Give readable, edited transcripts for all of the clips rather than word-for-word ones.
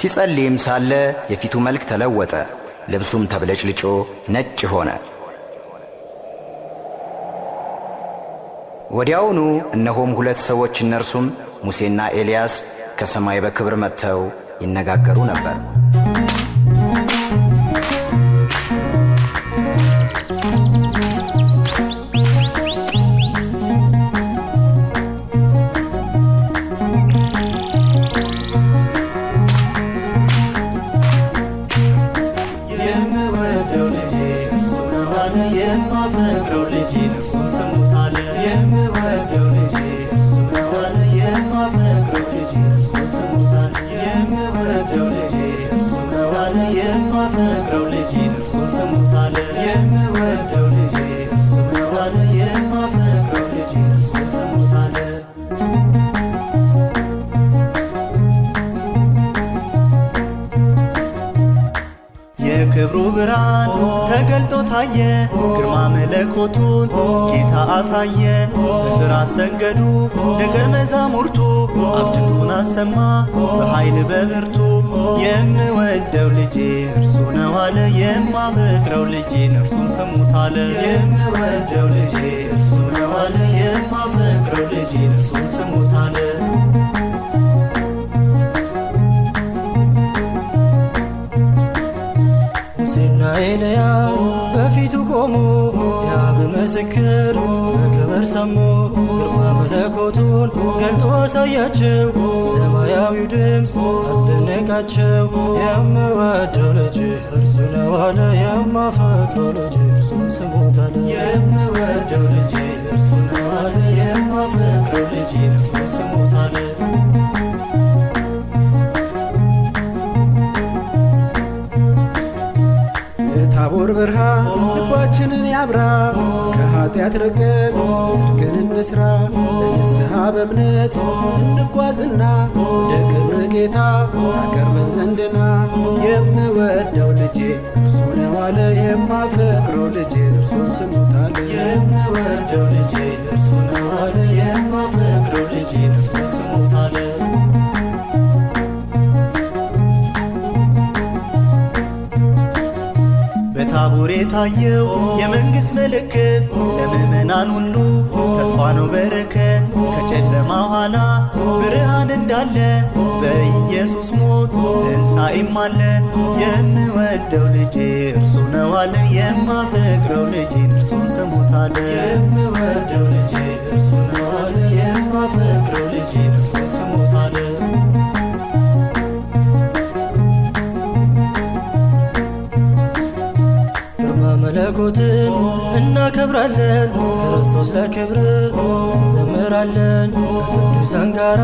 ሲጸልይም ሳለ የፊቱ መልክ ተለወጠ፣ ልብሱም ተብለጭልጮ ነጭ ሆነ። ወዲያውኑ እነሆም ሁለት ሰዎች እነርሱም ሙሴና ኤልያስ ከሰማይ በክብር መጥተው ይነጋገሩ ነበር። የክብሩ ብርሃን ተገልጦ ታየ፣ ግርማ መለኮቱን ጌታ አሳየ። በፍርሃት ሰገዱ ደቀ መዛሙርቱ፣ አብ ድምፁን አሰማ በኃይል በብርቱ። የምወደው ልጄ እርሱ ነው አለ፣ የማፈቅረው ልጄን እርሱን ስሙት አለ። የምወደው ልጄ እርሱ ነው አለ፣ የማፈቅረው ልጄን እርሱን ስሙት አለ። ኤልያስ በፊቱ ቆሙ፣ የአብ ምስክር በክብር ሰሙ። ግርማ መለኮቱን ገልጦ አሳያቸው፣ ሰማያዊው ድምፅ አስደነቃቸው። የምወደው ልጅ እርሱ ነው አለ፣ የማፈቅረው ልጅ እርሱን ስሙት አለ። የምወደው ልጅ እርሱ ነው አለ፣ የማፈቅረው ልጅ እርሱን ስሙት አለ። የታቦር ብርሃን ልባችንን ያብራ፣ ከኃጢአት ርቀን ጽድቅን እንስራ። ለንስሐ በእምነት እንጓዝና ወደ ክብር ጌታ ታቀርበን ዘንድና። የምወደው ልጄ እርሱ ነው አለ፣ የማፈቅረው ልጄ እርሱን ስሙት አለ። የምወደው ልጄ እርሱ ነው አለ፣ የማፈቅረው ልጄ እርሱን ስሙት አለ። በታቦር የታየው የመንግሥት ምልክት ለምእመናን ሁሉ ተስፋ ነው በረከት። ከጨለማ ኋላ ብርሃን እንዳለ በኢየሱስ ሞት ትንሣኤም አለ። የምወደው ልጄ እርሱ ነው አለ፣ የማፈቅረው ልጄን እርሱን ስሙት አለ። የምወደው ልጄ እርሱ ነው አለ፣ የማፈቅረው ልጄን እርሱን ስሙት አለ። መለኮትን እናከብራለን፣ ክርስቶስ ለክብር እንዘምራለን። ከቅዱሳን ጋራ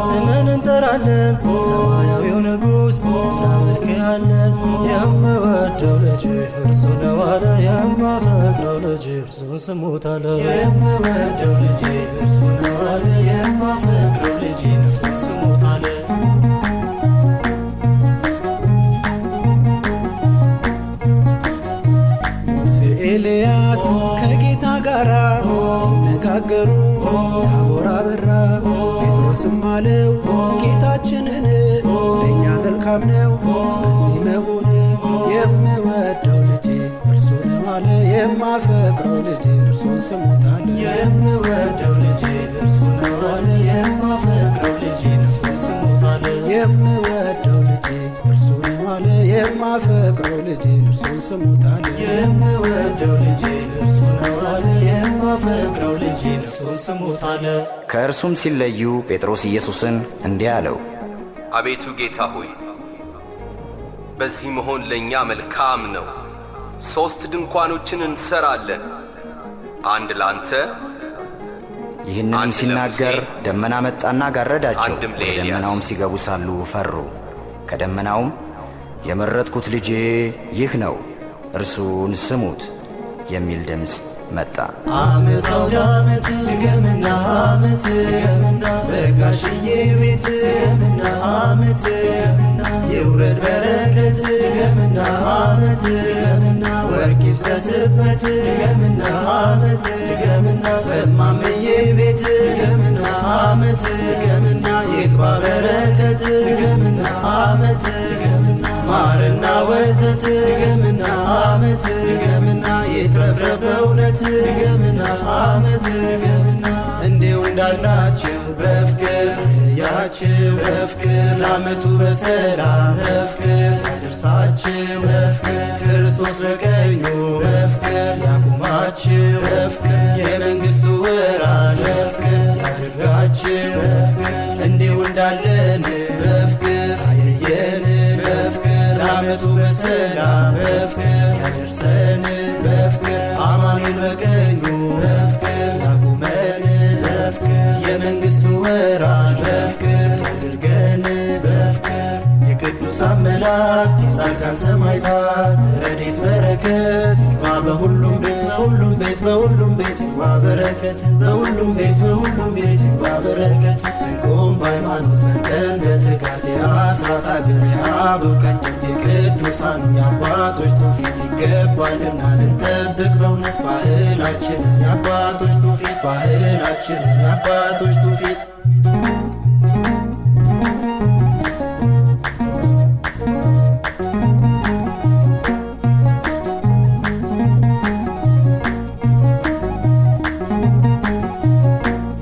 ስምን እንጠራለን፣ ሰማያዊው ንጉሥ እናመልክሃለን። የምወደው ልጅ እርሱ ነው አለ፣ የማፈቅረው ልጅ እርሱን ስሙት አለ። የምወደው ልጅ እርሱ ነው አለ፣ የማፈቅረው ልጅ እርሱን ስሙት አለ። ኤልያስ ከጌታ ጋራ ሲነጋገሩ ታቦር አበራ። ጴጥሮስም አለው ጌታችንን ለእኛ መልካም ነው በዚህ መሆን። የምወደው ልጄ እርሱ ነው አለ፣ የማፈቅረው ልጄ እርሱን ስሙት አለ። የምወደው ልጄ እርሱ ነው አለ፣ የማፈቅረው ልጄ እርሱን ስሙት አለ። የምወደው ልጄ እርሱ ነው አለ፣ የማፈቅረው ልጄ እርሱን ስሙት አለ። የምወደው ልጄ እርሱ ነው አለ፣ የማፈቅረው ልጄ እርሱን ስሙት አለ። ከእርሱም ሲለዩ ጴጥሮስ ኢየሱስን እንዲህ አለው፣ አቤቱ ጌታ ሆይ በዚህ መሆን ለእኛ መልካም ነው። 3 ድንኳኖችን እንሰራለን፣ አንድ ላንተ። ይህንንም ሲናገር ደመና መጣና ጋረዳቸው። ወደ ደመናውም ሲገቡ ሳሉ ፈሩ። ከደመናውም የመረጥኩት ልጄ ይህ ነው እርሱን ስሙት የሚል ድምፅ መጣ። ዓመት አውደ ዓመት ድገምና ዓመት ድገምና በጋሽዬ ቤት ድገምና ዓመት ድገምና የውረድ በረከት ድገምና ዓመት ድገምና ወርቅ ይፍሰስበት ድገምና ዓመት ድገምና በማምዬ ቤት ድገምና ዓመት ድገምና ይግባ በረከት ድገምና ዓመት ማርና ወተት ድገምና ዓመት ድገምና ይትረፍረፍ በእውነት ድገምና ዓመት እንዲሁ እንዳልናችሁ በፍቅር ያችሁ በፍቅር ለዓመቱ በሰላም በፍቅር ያደርሳችሁ በፍቅር ክርስቶስ በቀኙ በፍቅር ያቁማችሁ በፍቅር የመንግሥቱ ወራሽ በፍቅር ያድርጋችሁ በፍቅር እንዲሁ እንዳለን በፍቅር አይለየን በፍቅር ለዓመቱ በሰላም በፍቅር ያደርሰን በፍቅር አማኑኤል በቀኙ በፍቅር ያቁመን በፍቅር የመንግሥቱ ወራሽ በፍቅር ያድርገን በፍቅር የቅዱሳን መላእክት የጻድቃን ሰማዕታት ረድኤት በረከት ይግባ በሁሉም ቤት በሁሉም ቤት በሁሉም ቤት ይግባ በረከት በሁሉም ቤት በሁሉም ቤት ይግባ በረከት እንቆም በሃይማኖት ጸንተን በትጋት የአስራት አገር የአበው ቀደምት የቅዱሳኑ የአባቶች ትውፊት ይገባልና ልንጠብቅ በእውነት ባህላችንን የአባቶች ትውፊት ባህላችንን የአባቶች ትውፊት